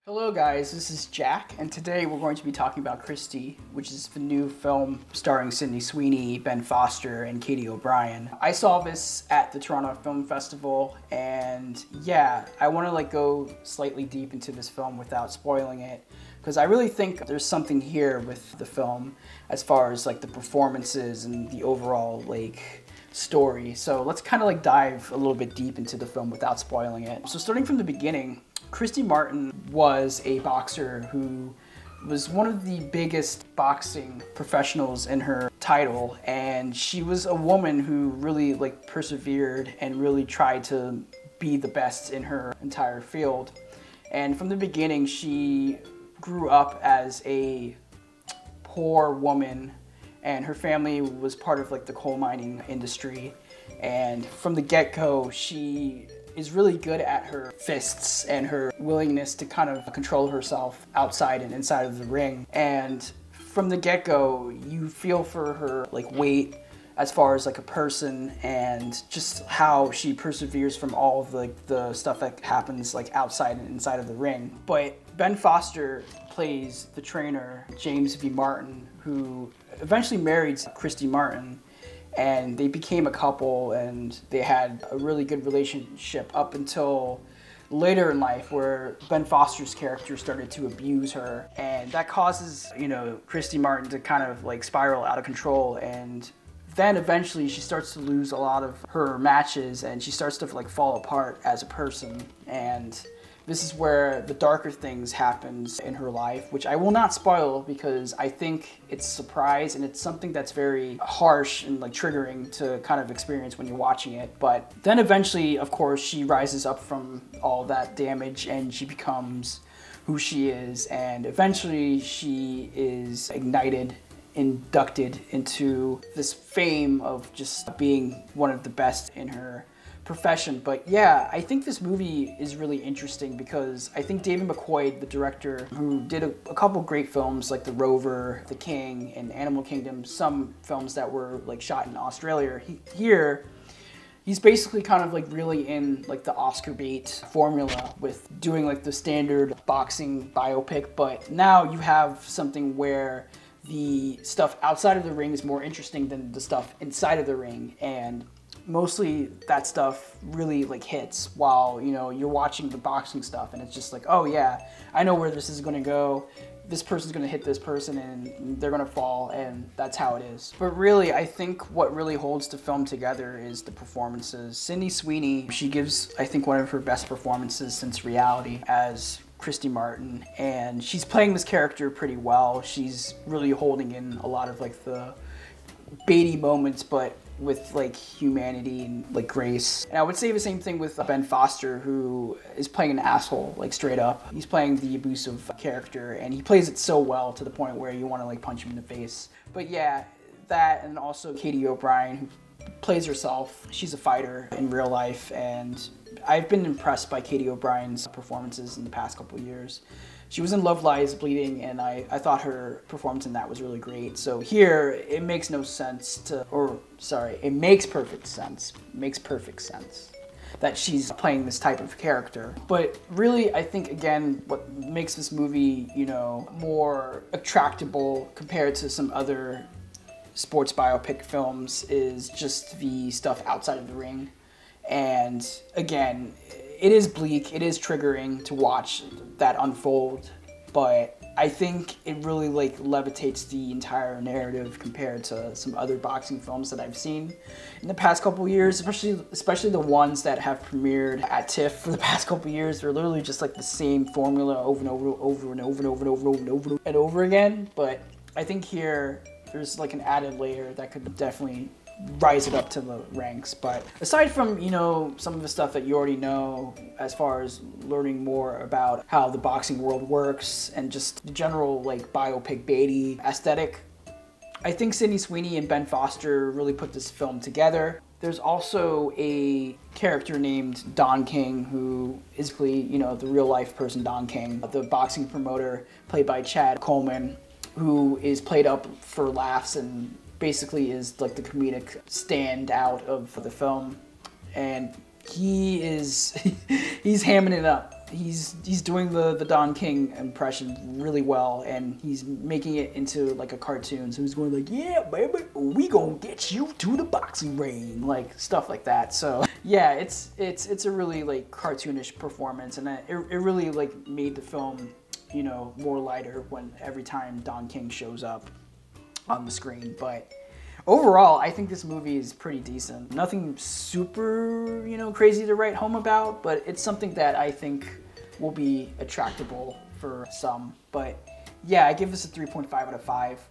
Hello guys, this is Jack, and today we're going to be talking about Christy, which is the new film starring Sydney Sweeney, Ben Foster, and Katie O'Brien. I saw this at the Toronto Film Festival, and yeah, I want to go slightly deep into this film without spoiling it, because I really think there's something here with the film as far as the performances and the overall story. So let's kind of dive a little bit deep into the film without spoiling it. So starting from the beginning, Christy Martin was a boxer who was one of the biggest boxing professionals in her title, and she was a woman who really persevered and really tried to be the best in her entire field. And from the beginning, she grew up as a poor woman, and her family was part of the coal mining industry. And from the get-go, she is really good at her fists and her willingness to kind of control herself outside and inside of the ring. And from the get-go, you feel for her weight as far as a person, and just how she perseveres from all of the stuff that happens outside and inside of the ring. But Ben Foster plays the trainer, James V. Martin, who eventually married Christy Martin, and they became a couple, and they had a really good relationship up until later in life, where Ben Foster's character started to abuse her, and that causes Christy Martin to kind of spiral out of control. And then eventually she starts to lose a lot of her matches, and she starts to fall apart as a person. And this is where the darker things happens in her life, which I will not spoil because I think it's a surprise, and it's something that's very harsh and triggering to kind of experience when you're watching it. But then eventually, of course, she rises up from all that damage, and she becomes who she is, and eventually she is inducted into this fame of just being one of the best in her profession. But yeah, I think this movie is really interesting because I think David McCoy, the director, who did a couple great films like The Rover, The King, and Animal Kingdom, some films that were shot in Australia, he's basically kind of really in the Oscar bait formula with doing the standard boxing biopic. But now you have something where the stuff outside of the ring is more interesting than the stuff inside of the ring, and mostly that stuff really hits while you're watching the boxing stuff, and it's just oh yeah, I know where this is going to go. This person's going to hit this person and they're going to fall, and that's how it is. But really, I think what really holds the film together is the performances. Sydney Sweeney, she gives, I think, one of her best performances since Reality as Christy Martin, and she's playing this character pretty well. She's really holding in a lot of the baity moments, but with humanity and grace. And I would say the same thing with Ben Foster, who is playing an asshole, straight up. He's playing the abusive character, and he plays it so well to the point where you want to punch him in the face. But yeah, that, and also Katie O'Brien, who plays herself. She's a fighter in real life, and I've been impressed by Katie O'Brien's performances in the past couple years. She was in Love Lies Bleeding, and I thought her performance in that was really great. So here, it makes no sense it makes perfect sense. Makes perfect sense that she's playing this type of character. But really, I think, again, what makes this movie, more attractable compared to some other sports biopic films is just the stuff outside of the ring. And again, it is bleak, it is triggering to watch that unfold, but I think it really levitates the entire narrative compared to some other boxing films that I've seen in the past couple years, especially the ones that have premiered at TIFF for the past couple years. They're literally just the same formula over and over again. But I think here there's an added layer that could definitely rise it up to the ranks. But aside from some of the stuff that you already know, as far as learning more about how the boxing world works and just the general biopic baity aesthetic, I think Sydney Sweeney and Ben Foster really put this film together. There's also a character named Don King, who is the real life person Don King, the boxing promoter played by Chad Coleman, who is played up for laughs and basically is the comedic standout of the film. And he's hamming it up he's doing the Don King impression really well, and he's making it into like a cartoon. So he's going like, "Yeah, baby, we gonna get you to the boxing ring," like stuff like that. So yeah, it's a really like cartoonish performance, and it really like made the film, you know, more lighter when every time Don King shows up on the screen. But overall, I think this movie is pretty decent. Nothing super, you know, crazy to write home about, but it's something that I think will be attractable for some. But yeah, I give this a 3.5 out of 5.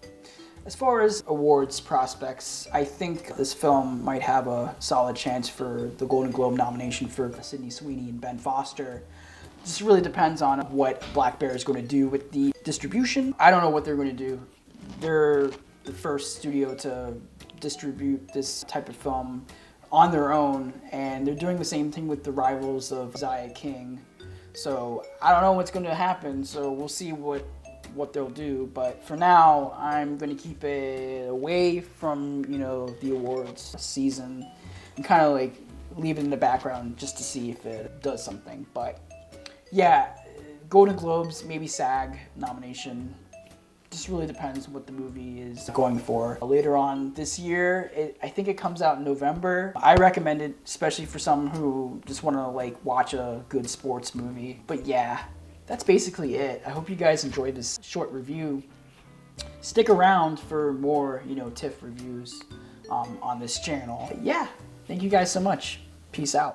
As far as awards prospects, I think this film might have a solid chance for the Golden Globe nomination for Sydney Sweeney and Ben Foster. Just really depends on what Black Bear is going to do with the distribution. I don't know what they're going to do. They're the first studio to distribute this type of film on their own, and they're doing the same thing with the rivals of Zaya King. So I don't know what's going to happen, so we'll see what they'll do. But for now, I'm going to keep it away from, you know, the awards season and kind of like leave it in the background just to see if it does something. But yeah, Golden Globes, maybe SAG nomination. Just really depends what the movie is going for. Later on this year, I think it comes out in November. I recommend it, especially for some who just want to like watch a good sports movie. But yeah, that's basically it. I hope you guys enjoyed this short review. Stick around for more, you know, TIFF reviews on this channel. But yeah, thank you guys so much. Peace out.